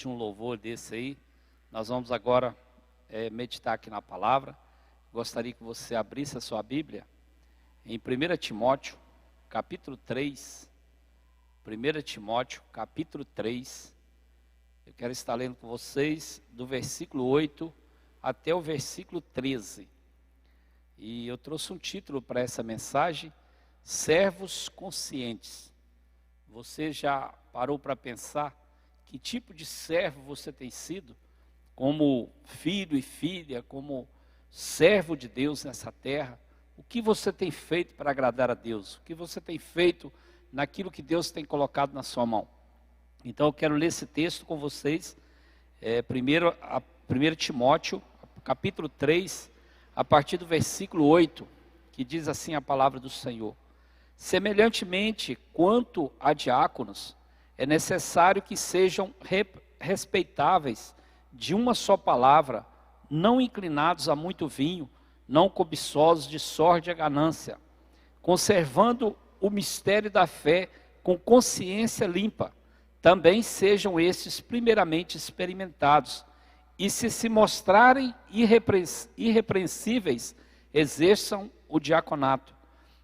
Um louvor desse aí, nós vamos agora meditar aqui na palavra. Gostaria que você abrisse a sua Bíblia em 1 Timóteo, capítulo 3. 1 Timóteo, capítulo 3. Eu quero estar lendo com vocês do versículo 8 até o versículo 13. E eu trouxe um título para essa mensagem: Servos Conscientes. Você já parou para pensar que tipo de servo você tem sido, como filho e filha, como servo de Deus nessa terra? O que você tem feito para agradar a Deus? O que você tem feito naquilo que Deus tem colocado na sua mão? Então eu quero ler esse texto com vocês, 1 Timóteo, capítulo 3, a partir do versículo 8, que diz assim a palavra do Senhor: Semelhantemente, quanto a diáconos, é necessário que sejam respeitáveis, de uma só palavra, não inclinados a muito vinho, não cobiçosos de sorte e ganância, conservando o mistério da fé com consciência limpa. Também sejam estes primeiramente experimentados, e se mostrarem irrepreensíveis, exerçam o diaconato.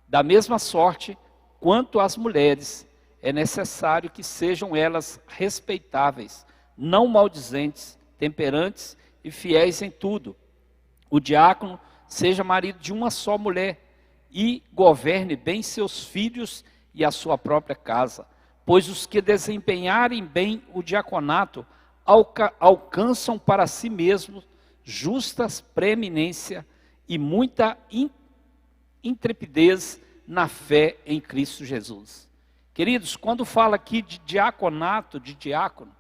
Da mesma sorte, quanto às mulheres, é necessário que sejam elas respeitáveis, não maldizentes, temperantes e fiéis em tudo. O diácono seja marido de uma só mulher e governe bem seus filhos e a sua própria casa, pois os que desempenharem bem o diaconato alcançam para si mesmos justas preeminência e muita intrepidez na fé em Cristo Jesus. Queridos, quando fala aqui de diaconato, de diácono,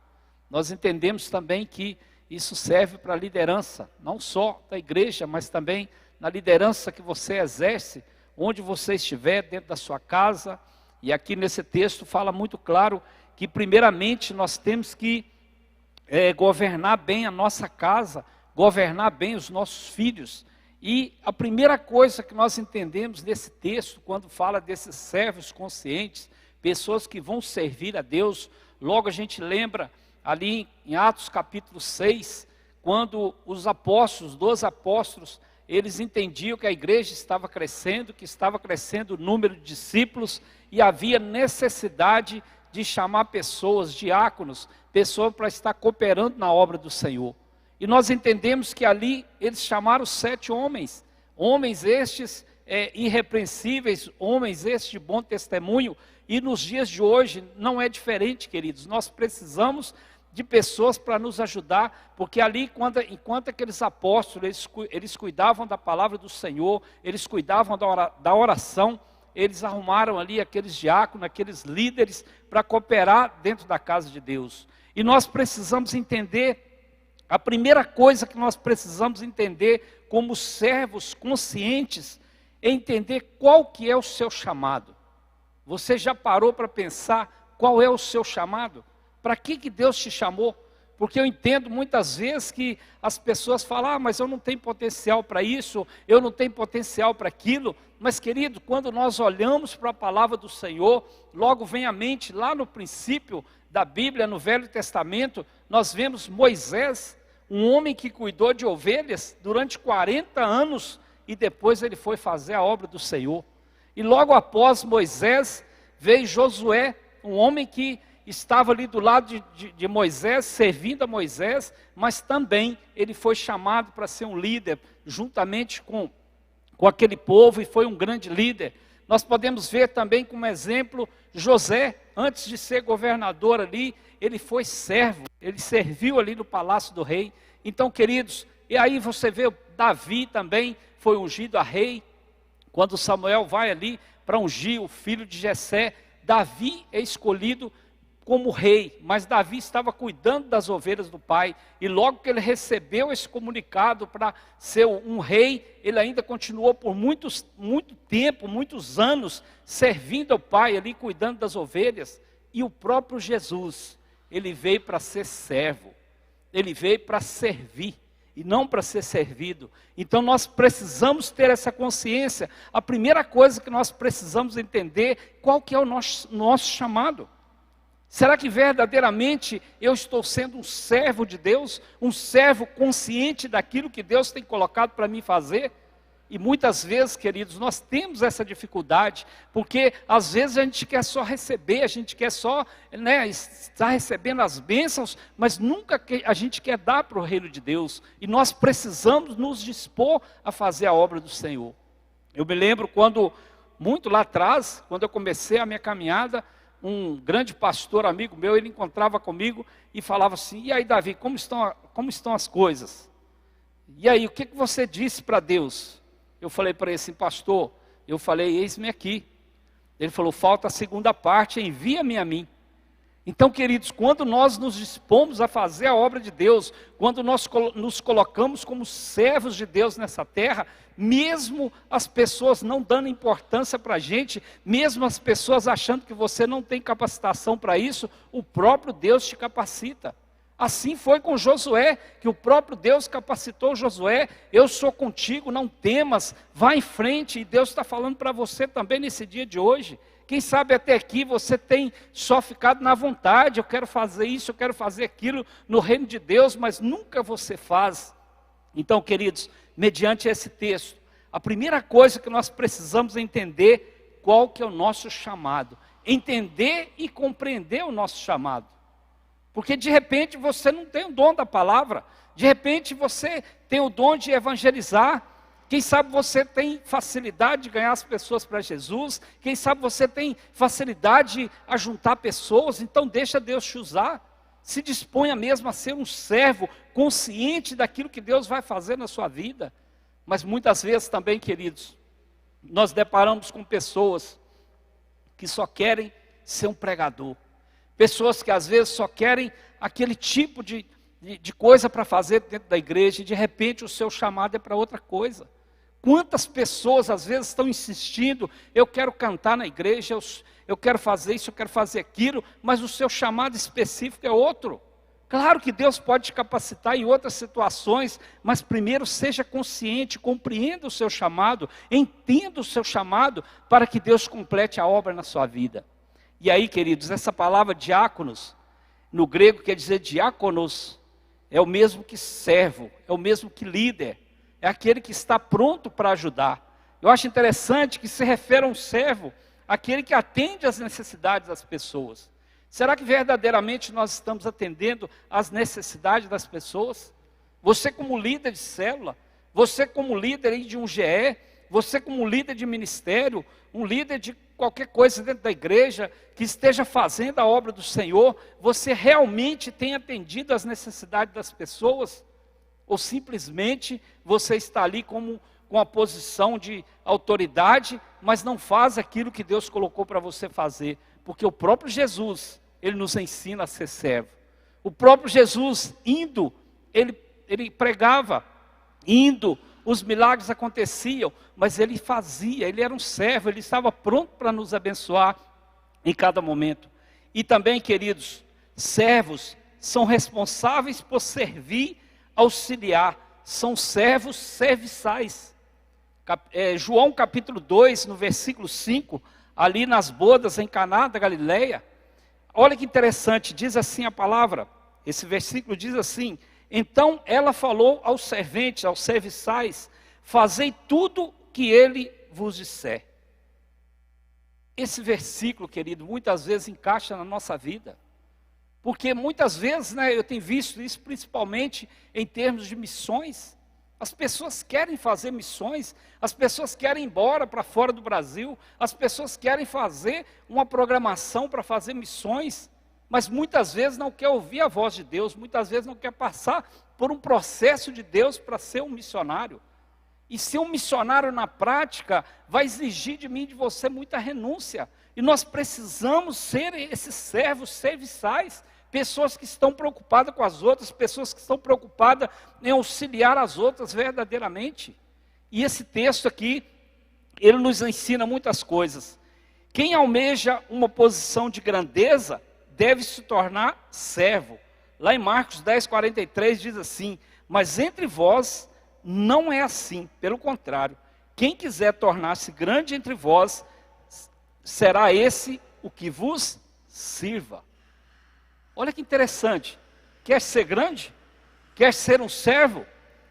nós entendemos também que isso serve para a liderança, não só da igreja, mas também na liderança que você exerce, onde você estiver, dentro da sua casa. E aqui nesse texto fala muito claro que primeiramente nós temos que governar bem a nossa casa, governar bem os nossos filhos. E a primeira coisa que nós entendemos nesse texto, quando fala desses servos conscientes, pessoas que vão servir a Deus, logo a gente lembra ali em Atos capítulo 6, quando os apóstolos, 12 apóstolos, eles entendiam que a igreja estava crescendo, que estava crescendo o número de discípulos, e havia necessidade de chamar pessoas, diáconos, pessoas para estar cooperando na obra do Senhor. E nós entendemos que ali eles chamaram 7 homens, homens estes irrepreensíveis, homens estes de bom testemunho. E nos dias de hoje não é diferente, queridos. Nós precisamos de pessoas para nos ajudar, porque ali, enquanto aqueles apóstolos, eles cuidavam da palavra do Senhor, eles cuidavam da oração, eles arrumaram ali aqueles diáconos, aqueles líderes, para cooperar dentro da casa de Deus. E nós precisamos entender, a primeira coisa que nós precisamos entender como servos conscientes, é entender qual que é o seu chamado. Você já parou para pensar qual é o seu chamado? Para que Deus te chamou? Porque eu entendo muitas vezes que as pessoas falam: mas eu não tenho potencial para isso, eu não tenho potencial para aquilo. Mas querido, quando nós olhamos para a palavra do Senhor, logo vem à mente, lá no princípio da Bíblia, no Velho Testamento, nós vemos Moisés, um homem que cuidou de ovelhas durante 40 anos, e depois ele foi fazer a obra do Senhor. E logo após Moisés, veio Josué, um homem que estava ali do lado de Moisés, servindo a Moisés, mas também ele foi chamado para ser um líder, juntamente com aquele povo, e foi um grande líder. Nós podemos ver também como exemplo José, antes de ser governador ali, ele foi servo, ele serviu ali no palácio do rei. Então, queridos, e aí você vê Davi também foi ungido a rei. Quando Samuel vai ali para ungir o filho de Jessé, Davi é escolhido como rei, mas Davi estava cuidando das ovelhas do pai, e logo que ele recebeu esse comunicado para ser um rei, ele ainda continuou por muito tempo, muitos anos, servindo ao pai ali, cuidando das ovelhas. E o próprio Jesus, ele veio para ser servo, ele veio para servir, e não para ser servido. Então nós precisamos ter essa consciência. A primeira coisa que nós precisamos entender, qual que é o nosso chamado. Será que verdadeiramente eu estou sendo um servo de Deus? Um servo consciente daquilo que Deus tem colocado para mim fazer? E muitas vezes, queridos, nós temos essa dificuldade, porque às vezes a gente quer só receber, a gente quer só estar recebendo as bênçãos, mas nunca a gente quer dar para o reino de Deus. E nós precisamos nos dispor a fazer a obra do Senhor. Eu me lembro quando, muito lá atrás, quando eu comecei a minha caminhada, um grande pastor amigo meu, ele encontrava comigo e falava assim: e aí, Davi, como estão as coisas? E aí, o que você disse para Deus? Eu falei para ele assim: pastor, eu falei, eis-me aqui. Ele falou: falta a segunda parte, envia-me a mim. Então, queridos, quando nós nos dispomos a fazer a obra de Deus, quando nós nos colocamos como servos de Deus nessa terra, mesmo as pessoas não dando importância para a gente, mesmo as pessoas achando que você não tem capacitação para isso, o próprio Deus te capacita. Assim foi com Josué, que o próprio Deus capacitou Josué: eu sou contigo, não temas, vá em frente. E Deus está falando para você também nesse dia de hoje. Quem sabe até aqui você tem só ficado na vontade: eu quero fazer isso, eu quero fazer aquilo no reino de Deus, mas nunca você faz. Então, queridos, mediante esse texto, a primeira coisa que nós precisamos entender, qual que é o nosso chamado. Entender e compreender o nosso chamado. Porque de repente você não tem o dom da palavra, de repente você tem o dom de evangelizar, quem sabe você tem facilidade de ganhar as pessoas para Jesus, quem sabe você tem facilidade a juntar pessoas, então deixa Deus te usar, se disponha mesmo a ser um servo consciente daquilo que Deus vai fazer na sua vida. Mas muitas vezes também, queridos, nós deparamos com pessoas que só querem ser um pregador. Pessoas que às vezes só querem aquele tipo de coisa para fazer dentro da igreja, e de repente o seu chamado é para outra coisa. Quantas pessoas às vezes estão insistindo: eu quero cantar na igreja, eu quero fazer isso, eu quero fazer aquilo, mas o seu chamado específico é outro. Claro que Deus pode te capacitar em outras situações, mas primeiro seja consciente, compreenda o seu chamado, entenda o seu chamado, para que Deus complete a obra na sua vida. E aí, queridos, essa palavra diáconos, no grego quer dizer diáconos, é o mesmo que servo, é o mesmo que líder, é aquele que está pronto para ajudar. Eu acho interessante que se refere a um servo, aquele que atende às necessidades das pessoas. Será que verdadeiramente nós estamos atendendo às necessidades das pessoas? Você como líder de célula, você como líder de um GE, você como líder de ministério, um líder de qualquer coisa dentro da igreja, que esteja fazendo a obra do Senhor, você realmente tem atendido às necessidades das pessoas? Ou simplesmente você está ali com a posição de autoridade, mas não faz aquilo que Deus colocou para você fazer? Porque o próprio Jesus, ele nos ensina a ser servo. O próprio Jesus, indo, ele pregava, indo, os milagres aconteciam, mas ele fazia, ele era um servo, ele estava pronto para nos abençoar em cada momento. E também, queridos, servos são responsáveis por servir, auxiliar, são servos serviçais. João capítulo 2, no versículo 5, ali nas bodas em Caná da Galileia, olha que interessante, diz assim a palavra, esse versículo diz assim: então ela falou aos serventes, aos serviçais: fazei tudo que ele vos disser. Esse versículo, querido, muitas vezes encaixa na nossa vida. Porque muitas vezes, eu tenho visto isso principalmente em termos de missões. As pessoas querem fazer missões, as pessoas querem ir embora para fora do Brasil, as pessoas querem fazer uma programação para fazer missões, mas muitas vezes não quer ouvir a voz de Deus, muitas vezes não quer passar por um processo de Deus para ser um missionário. E ser um missionário na prática vai exigir de mim e de você muita renúncia. E nós precisamos ser esses servos serviçais, pessoas que estão preocupadas com as outras, pessoas que estão preocupadas em auxiliar as outras verdadeiramente. E esse texto aqui, ele nos ensina muitas coisas. Quem almeja uma posição de grandeza deve se tornar servo. Lá em Marcos 10, 43 diz assim: mas entre vós não é assim, pelo contrário, quem quiser tornar-se grande entre vós, será esse o que vos sirva. Olha que interessante. Quer ser grande? Quer ser um servo?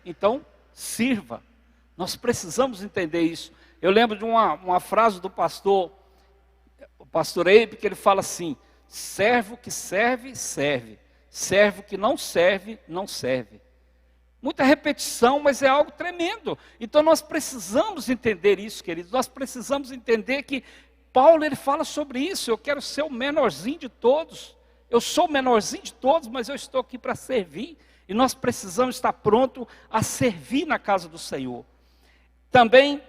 Então, sirva. Nós precisamos entender isso. Eu lembro de uma frase do pastor, o pastor Eibe, que ele fala assim: servo que serve, serve. Servo que não serve, não serve. Muita repetição, mas é algo tremendo. Então nós precisamos entender isso, queridos. Nós precisamos entender que Paulo, ele fala sobre isso. Eu quero ser o menorzinho de todos. Eu sou o menorzinho de todos, mas eu estou aqui para servir. E nós precisamos estar prontos a servir na casa do Senhor. Também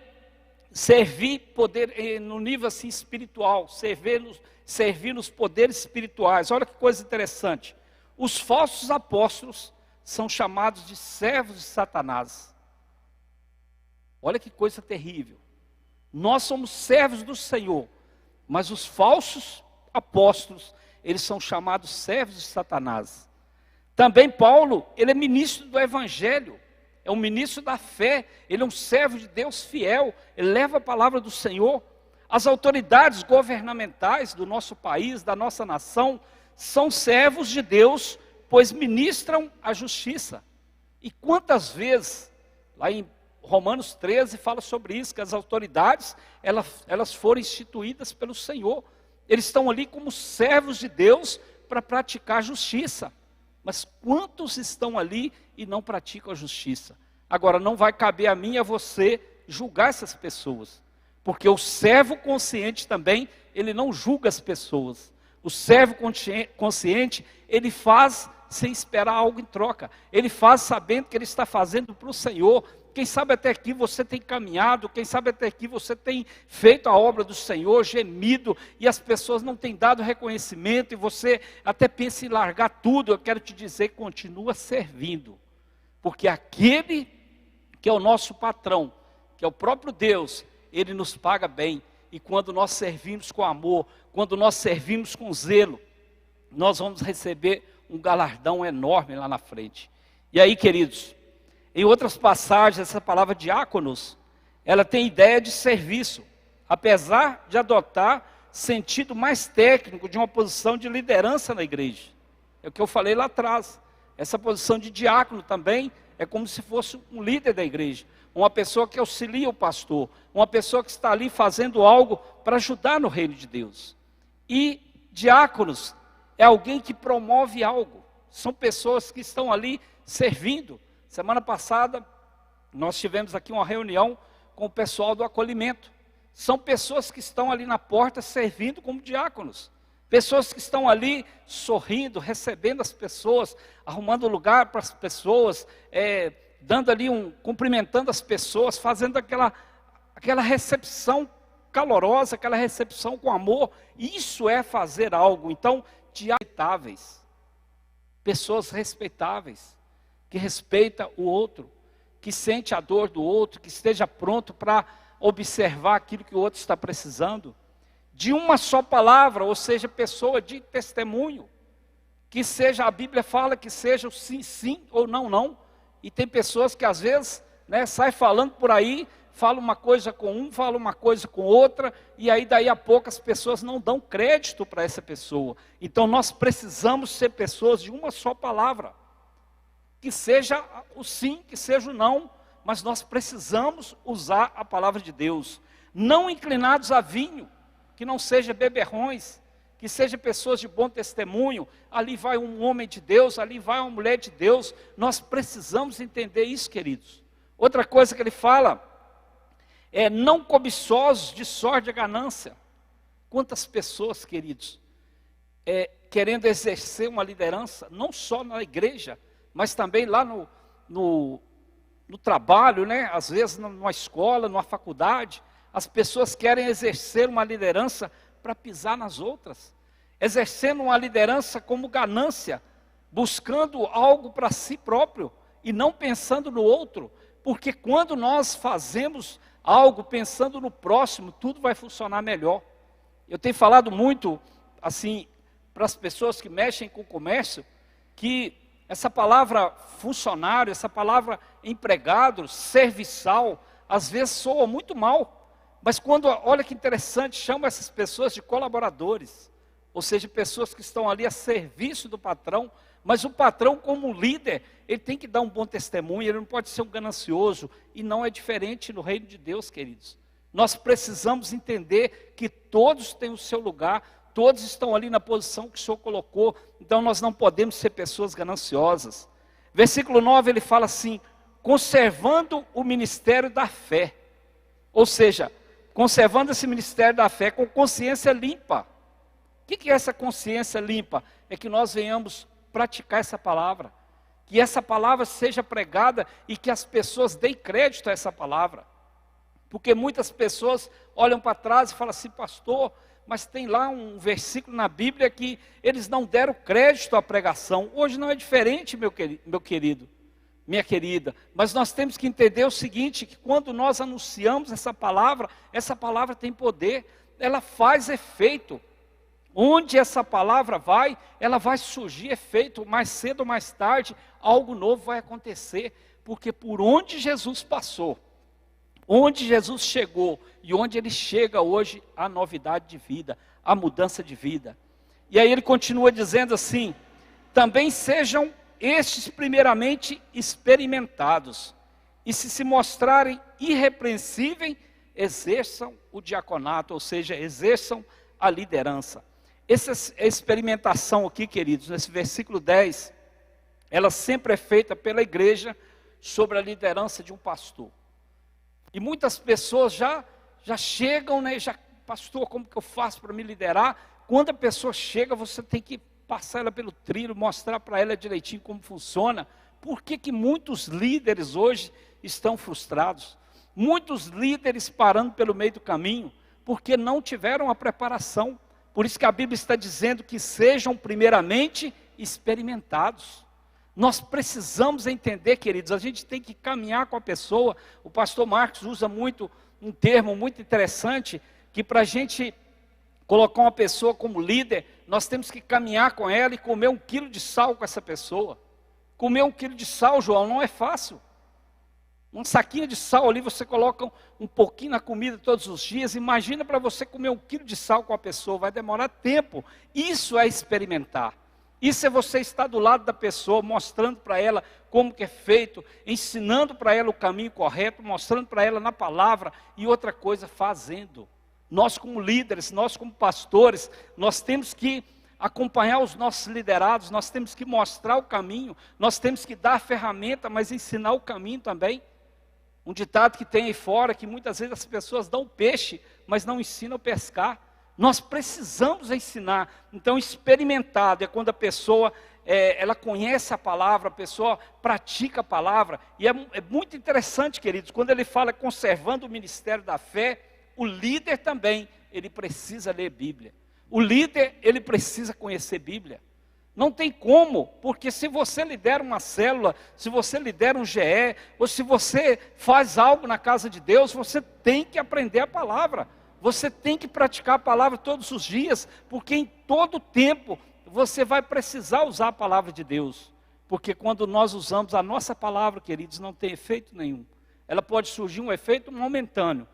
servir poder no nível assim espiritual, servir nos poderes espirituais. Olha que coisa interessante. Os falsos apóstolos são chamados de servos de Satanás. Olha que coisa terrível. Nós somos servos do Senhor, mas os falsos apóstolos, eles são chamados servos de Satanás. Também Paulo, ele é ministro do Evangelho, é um ministro da fé, ele é um servo de Deus fiel, ele leva a palavra do Senhor. As autoridades governamentais do nosso país, da nossa nação, são servos de Deus, pois ministram a justiça. E quantas vezes, lá em Romanos 13 fala sobre isso, que as autoridades, elas foram instituídas pelo Senhor. Eles estão ali como servos de Deus para praticar a justiça. Mas quantos estão ali e não praticam a justiça? Agora, não vai caber a mim e a você julgar essas pessoas. Porque o servo consciente também, ele não julga as pessoas. O servo consciente, ele faz sem esperar algo em troca. Ele faz sabendo que ele está fazendo para o Senhor. Quem sabe até aqui você tem caminhado, quem sabe até aqui você tem feito a obra do Senhor, gemido, e as pessoas não têm dado reconhecimento, e você até pensa em largar tudo. Eu quero te dizer, continua servindo. Porque aquele que é o nosso patrão, que é o próprio Deus, ele nos paga bem. E quando nós servimos com amor, quando nós servimos com zelo, nós vamos receber um galardão enorme lá na frente. E aí, queridos, em outras passagens, essa palavra diáconos, ela tem ideia de serviço, apesar de adotar sentido mais técnico de uma posição de liderança na igreja. É o que eu falei lá atrás. Essa posição de diácono também é como se fosse um líder da igreja, uma pessoa que auxilia o pastor, uma pessoa que está ali fazendo algo para ajudar no reino de Deus. E diáconos é alguém que promove algo, são pessoas que estão ali servindo. Semana passada, nós tivemos aqui uma reunião com o pessoal do acolhimento. São pessoas que estão ali na porta servindo como diáconos. Pessoas que estão ali sorrindo, recebendo as pessoas, arrumando lugar para as pessoas, dando ali cumprimentando as pessoas, fazendo aquela recepção calorosa, aquela recepção com amor. Isso é fazer algo. Então, diáconos, pessoas respeitáveis, que respeita o outro, que sente a dor do outro, que esteja pronto para observar aquilo que o outro está precisando. De uma só palavra, ou seja, pessoa de testemunho, que seja, a Bíblia fala que seja o sim, sim, ou não, não. E tem pessoas que às vezes, sai falando por aí, fala uma coisa com um, fala uma coisa com outra, e aí daí a pouco as pessoas não dão crédito para essa pessoa. Então nós precisamos ser pessoas de uma só palavra. Que seja o sim, que seja o não, mas nós precisamos usar a palavra de Deus. Não inclinados a vinho, que não seja beberrões, que seja pessoas de bom testemunho. Ali vai um homem de Deus, ali vai uma mulher de Deus. Nós precisamos entender isso, queridos. Outra coisa que ele fala é não cobiçosos de sorte e ganância. Quantas pessoas, queridos, querendo exercer uma liderança, não só na igreja, mas também lá no trabalho, às vezes numa escola, numa faculdade, as pessoas querem exercer uma liderança para pisar nas outras, exercendo uma liderança como ganância, buscando algo para si próprio e não pensando no outro, porque quando nós fazemos algo pensando no próximo, tudo vai funcionar melhor. Eu tenho falado muito, assim, para as pessoas que mexem com o comércio, que essa palavra funcionário, essa palavra empregado, serviçal, às vezes soa muito mal. Mas quando, olha que interessante, chama essas pessoas de colaboradores. ou seja, pessoas que estão ali a serviço do patrão, mas o patrão como líder, ele tem que dar um bom testemunho, ele não pode ser um ganancioso, e não é diferente no reino de Deus, queridos. Nós precisamos entender que todos têm o seu lugar, todos estão ali na posição que o Senhor colocou, então nós não podemos ser pessoas gananciosas. Versículo 9 ele fala assim, conservando o ministério da fé, ou seja, conservando esse ministério da fé com consciência limpa. O que é essa consciência limpa? É que nós venhamos praticar essa palavra, que essa palavra seja pregada e que as pessoas deem crédito a essa palavra, porque muitas pessoas olham para trás e falam assim, pastor, mas tem lá um versículo na Bíblia que eles não deram crédito à pregação. Hoje não é diferente, meu querido, minha querida, mas nós temos que entender o seguinte, que quando nós anunciamos essa palavra tem poder, ela faz efeito. Onde essa palavra vai, ela vai surgir efeito, mais cedo ou mais tarde, algo novo vai acontecer, porque por onde Jesus passou, onde Jesus chegou e onde ele chega hoje, a novidade de vida, a mudança de vida. E aí ele continua dizendo assim, também sejam estes primeiramente experimentados, e se mostrarem irrepreensíveis, exerçam o diaconato, ou seja, exerçam a liderança. Essa experimentação aqui, queridos, nesse versículo 10, ela sempre é feita pela igreja sobre a liderança de um pastor. E muitas pessoas já chegam, né, pastor, como que eu faço para me liderar? Quando a pessoa chega, você tem que passar ela pelo trilho, mostrar para ela direitinho como funciona. Por que muitos líderes hoje estão frustrados? Muitos líderes parando pelo meio do caminho, porque não tiveram a preparação. Por isso que a Bíblia está dizendo que sejam primeiramente experimentados. Nós precisamos entender, queridos, a gente tem que caminhar com a pessoa. O pastor Marcos usa muito um termo muito interessante, que para a gente colocar uma pessoa como líder, nós temos que caminhar com ela e comer 1 quilo de sal com essa pessoa. Comer 1 quilo de sal, João, não é fácil. Um saquinho de sal ali, você coloca um pouquinho na comida todos os dias. Imagina para você comer 1 quilo de sal com a pessoa, vai demorar tempo. Isso é experimentar. Isso é você estar do lado da pessoa, mostrando para ela como que é feito, ensinando para ela o caminho correto, mostrando para ela na palavra, e outra coisa, fazendo. Nós como líderes, nós como pastores, nós temos que acompanhar os nossos liderados, nós temos que mostrar o caminho, nós temos que dar a ferramenta, mas ensinar o caminho também. Um ditado que tem aí fora, que muitas vezes as pessoas dão peixe, mas não ensinam a pescar. Nós precisamos ensinar. Então, experimentado é quando a pessoa, ela conhece a palavra, a pessoa pratica a palavra. E é muito interessante, queridos, quando ele fala conservando o ministério da fé, o líder também, ele precisa ler Bíblia. O líder, ele precisa conhecer Bíblia. Não tem como, porque se você lidera uma célula, se você lidera um GE, ou se você faz algo na casa de Deus, você tem que aprender a palavra. Você tem que praticar a palavra todos os dias, porque em todo tempo você vai precisar usar a palavra de Deus. Porque quando nós usamos a nossa palavra, queridos, não tem efeito nenhum. Ela pode surgir um efeito momentâneo,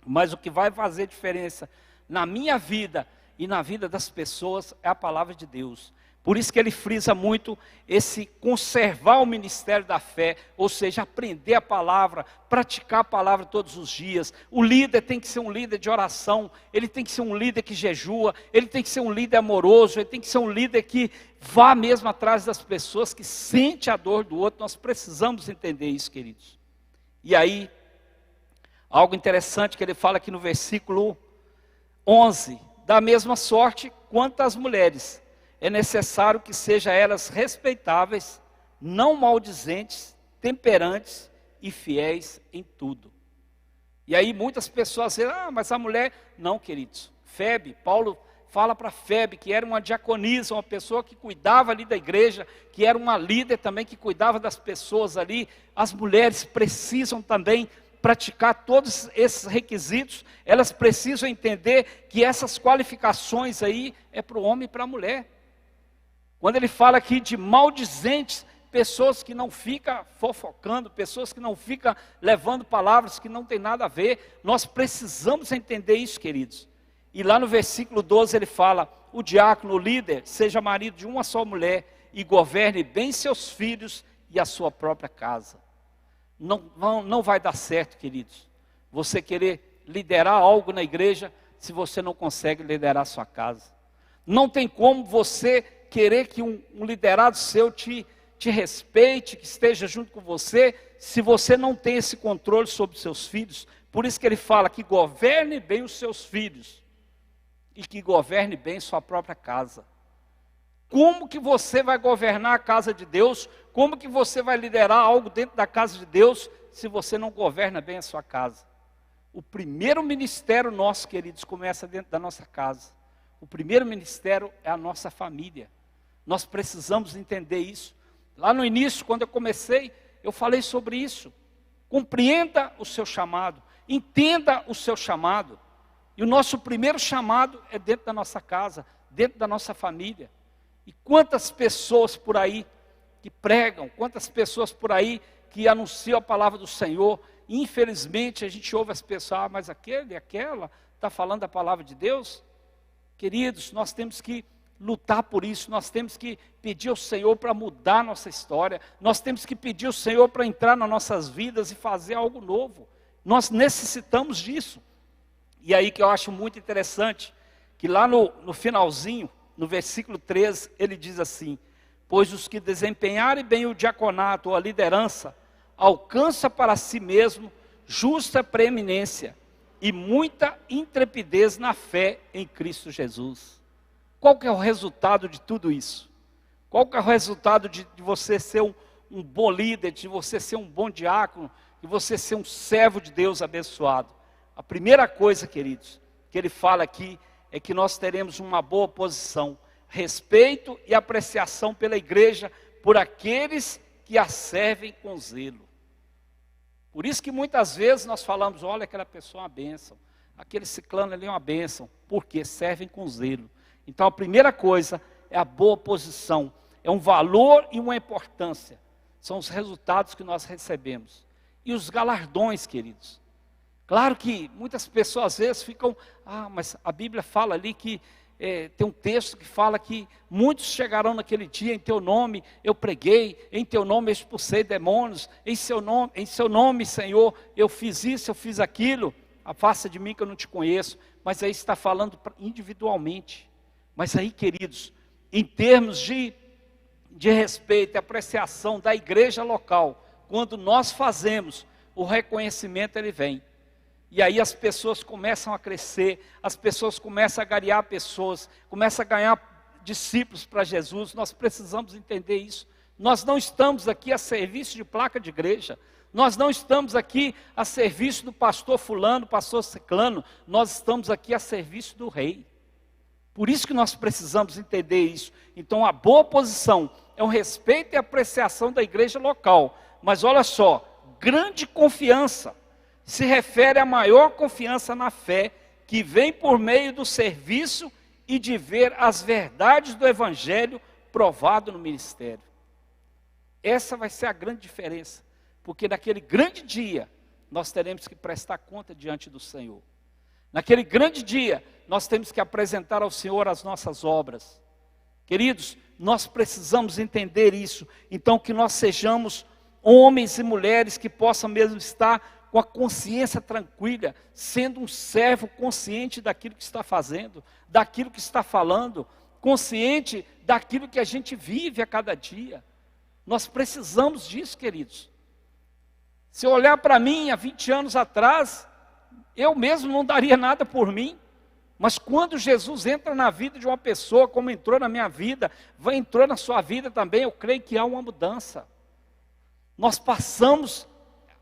mas o que vai fazer diferença na minha vida e na vida das pessoas é a palavra de Deus. Por isso que ele frisa muito esse conservar o ministério da fé, ou seja, aprender a palavra, praticar a palavra todos os dias. O líder tem que ser um líder de oração, ele tem que ser um líder que jejua, ele tem que ser um líder amoroso, ele tem que ser um líder que vá mesmo atrás das pessoas, que sente a dor do outro. Nós precisamos entender isso, queridos. E aí, algo interessante que ele fala aqui no versículo 11, da mesma sorte quanto as mulheres, é necessário que sejam elas respeitáveis, não maldizentes, temperantes e fiéis em tudo. E aí muitas pessoas dizem, mas a mulher... Não, queridos. Febe, Paulo fala para Febe, que era uma diaconisa, uma pessoa que cuidava ali da igreja, que era uma líder também, que cuidava das pessoas ali. As mulheres precisam também praticar todos esses requisitos, elas precisam entender que essas qualificações aí é para o homem e para a mulher. Quando ele fala aqui de maldizentes, pessoas que não ficam fofocando, pessoas que não ficam levando palavras que não tem nada a ver, nós precisamos entender isso, queridos. E lá no versículo 12 ele fala, o diácono, o líder, seja marido de uma só mulher e governe bem seus filhos e a sua própria casa. Não vai dar certo, queridos, você querer liderar algo na igreja se você não consegue liderar a sua casa. Não tem como você querer que um liderado seu te respeite, que esteja junto com você, se você não tem esse controle sobre seus filhos. Por isso que ele fala que governe bem os seus filhos e que governe bem sua própria casa. Como que você vai governar a casa de Deus? Como que você vai liderar algo dentro da casa de Deus se você não governa bem a sua casa? O primeiro ministério nosso, queridos, começa dentro da nossa casa. O primeiro ministério é a nossa família. Nós precisamos entender isso. Lá no início, quando eu comecei, eu falei sobre isso. Compreenda o seu chamado. Entenda o seu chamado. E o nosso primeiro chamado é dentro da nossa casa, dentro da nossa família. E quantas pessoas por aí que pregam, quantas pessoas por aí que anunciam a palavra do Senhor, e infelizmente a gente ouve as pessoas, mas aquele, aquela, está falando a palavra de Deus? Queridos, nós temos que lutar por isso, nós temos que pedir ao Senhor para mudar a nossa história, nós temos que pedir ao Senhor para entrar nas nossas vidas e fazer algo novo. Nós necessitamos disso. E aí que eu acho muito interessante, que lá no finalzinho, no versículo 13, ele diz assim: pois os que desempenharem bem o diaconato ou a liderança, alcança para si mesmo justa preeminência e muita intrepidez na fé em Cristo Jesus. Qual que é o resultado de tudo isso? Qual que é o resultado de você ser um bom líder, de você ser um bom diácono, de você ser um servo de Deus abençoado? A primeira coisa, queridos, que ele fala aqui, é que nós teremos uma boa posição, respeito e apreciação pela igreja, por aqueles que a servem com zelo. Por isso que muitas vezes nós falamos, olha, aquela pessoa é uma bênção, aquele ciclano ali é uma bênção, porque servem com zelo. Então a primeira coisa é a boa posição, é um valor e uma importância, são os resultados que nós recebemos. E os galardões, queridos. Claro que muitas pessoas às vezes ficam, mas a Bíblia fala ali que, tem um texto que fala que muitos chegarão naquele dia, em teu nome eu preguei, em teu nome eu expulsei demônios, em seu nome, Senhor, eu fiz isso, eu fiz aquilo, afasta de mim que eu não te conheço. Mas aí está falando individualmente. Mas aí, queridos, em termos de respeito e apreciação da igreja local, quando nós fazemos, o reconhecimento ele vem. E aí as pessoas começam a crescer, as pessoas começam a angariar pessoas, começam a ganhar discípulos para Jesus. Nós precisamos entender isso. Nós não estamos aqui a serviço de placa de igreja, nós não estamos aqui a serviço do pastor fulano, pastor ciclano, nós estamos aqui a serviço do rei. Por isso que nós precisamos entender isso. Então a boa posição é o respeito e apreciação da igreja local. Mas olha só, grande confiança se refere à maior confiança na fé, que vem por meio do serviço e de ver as verdades do evangelho provado no ministério. Essa vai ser a grande diferença, porque naquele grande dia, nós teremos que prestar conta diante do Senhor. Naquele grande dia, nós temos que apresentar ao Senhor as nossas obras. Queridos, nós precisamos entender isso, então que nós sejamos homens e mulheres que possam mesmo estar com a consciência tranquila, sendo um servo consciente daquilo que está fazendo, daquilo que está falando, consciente daquilo que a gente vive a cada dia. Nós precisamos disso, queridos. Se eu olhar para mim há 20 anos atrás, eu mesmo não daria nada por mim, mas quando Jesus entra na vida de uma pessoa, como entrou na minha vida, entrou na sua vida também, eu creio que há uma mudança. Nós passamos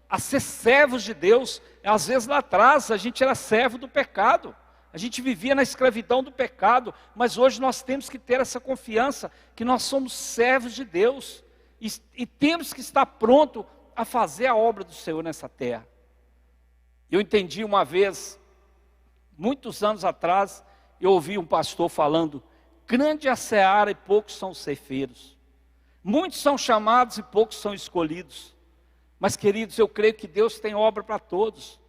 a ser servos de Deus. Às vezes lá atrás a gente era servo do pecado, a gente vivia na escravidão do pecado, mas hoje nós temos que ter essa confiança que nós somos servos de Deus e temos que estar pronto a fazer a obra do Senhor nessa terra. Eu entendi uma vez, muitos anos atrás, eu ouvi um pastor falando: grande é a seara e poucos são os ceifeiros, muitos são chamados e poucos são escolhidos. Mas, queridos, eu creio que Deus tem obra para todos.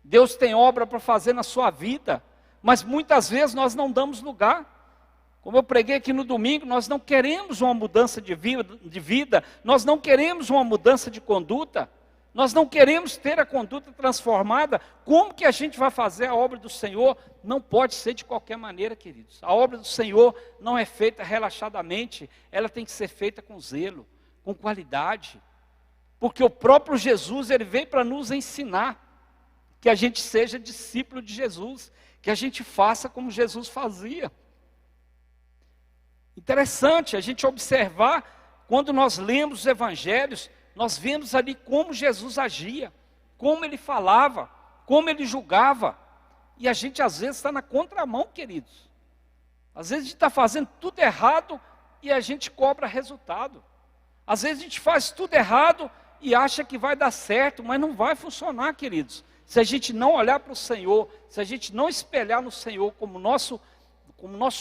Deus tem obra para fazer na sua vida. Mas muitas vezes nós não damos lugar. Como eu preguei aqui no domingo, nós não queremos uma mudança de vida, nós não queremos uma mudança de conduta, nós não queremos ter a conduta transformada. Como que a gente vai fazer a obra do Senhor? Não pode ser de qualquer maneira, queridos. A obra do Senhor não é feita relaxadamente, ela tem que ser feita com zelo, com qualidade. Porque o próprio Jesus, ele veio para nos ensinar que a gente seja discípulo de Jesus, que a gente faça como Jesus fazia. Interessante a gente observar, quando nós lemos os evangelhos, nós vemos ali como Jesus agia, como ele falava, como ele julgava. E a gente às vezes está na contramão, queridos. Às vezes a gente está fazendo tudo errado e a gente cobra resultado. Às vezes a gente faz tudo errado e acha que vai dar certo, mas não vai funcionar, queridos. Se a gente não olhar para o Senhor, se a gente não espelhar no Senhor como nosso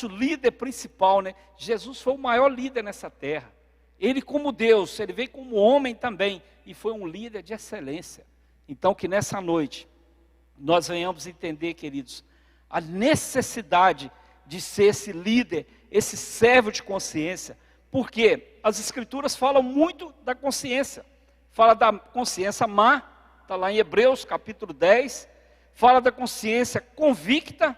líder principal, né? Jesus foi o maior líder nessa terra. Ele como Deus, ele veio como homem também, e foi um líder de excelência. Então que nessa noite, nós venhamos entender, queridos, a necessidade de ser esse líder, esse servo de consciência. Porque as Escrituras falam muito da consciência. Fala da consciência má, está lá em Hebreus capítulo 10. Fala da consciência convicta,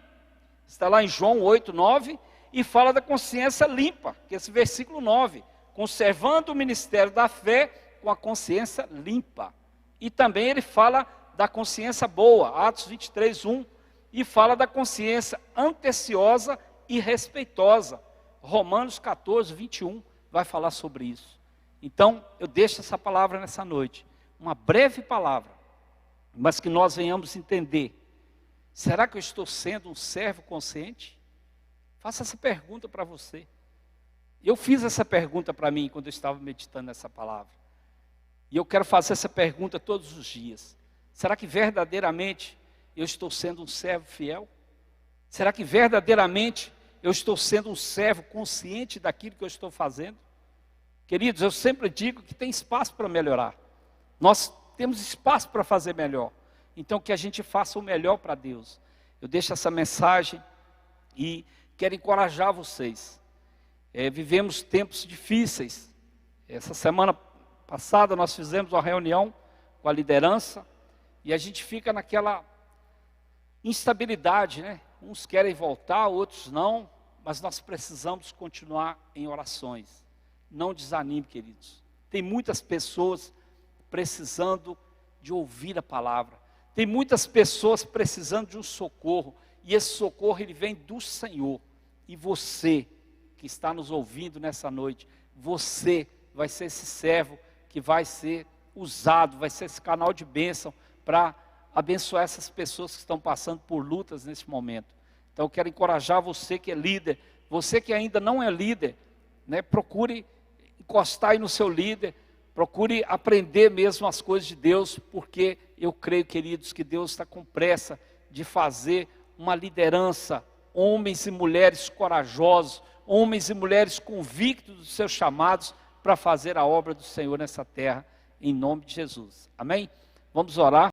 está lá em João 8, 9. E fala da consciência limpa, que é esse versículo 9. Conservando o ministério da fé com a consciência limpa. E também ele fala da consciência boa, Atos 23, 1. E fala da consciência anteciosa e respeitosa. Romanos 14, 21 vai falar sobre isso. Então, eu deixo essa palavra nessa noite. Uma breve palavra, mas que nós venhamos entender. Será que eu estou sendo um servo consciente? Faça essa pergunta para você. Eu fiz essa pergunta para mim quando eu estava meditando nessa palavra. E eu quero fazer essa pergunta todos os dias. Será que verdadeiramente eu estou sendo um servo fiel? Será que verdadeiramente eu estou sendo um servo consciente daquilo que eu estou fazendo? Queridos, eu sempre digo que tem espaço para melhorar. Nós temos espaço para fazer melhor. Então que a gente faça o melhor para Deus. Eu deixo essa mensagem e quero encorajar vocês. Vivemos tempos difíceis. Essa semana passada nós fizemos uma reunião com a liderança e a gente fica naquela instabilidade, né? Uns querem voltar, outros não, mas nós precisamos continuar em orações. Não desanime, queridos. Tem muitas pessoas precisando de ouvir a palavra. Tem muitas pessoas precisando de um socorro e esse socorro ele vem do Senhor. E você que está nos ouvindo nessa noite, você vai ser esse servo que vai ser usado, vai ser esse canal de bênção para abençoar essas pessoas que estão passando por lutas nesse momento. Então eu quero encorajar você que é líder, você que ainda não é líder, né, procure encostar aí no seu líder, procure aprender mesmo as coisas de Deus, porque eu creio, queridos, que Deus está com pressa de fazer uma liderança, homens e mulheres corajosos, homens e mulheres convictos dos seus chamados para fazer a obra do Senhor nessa terra, em nome de Jesus. Amém? Vamos orar.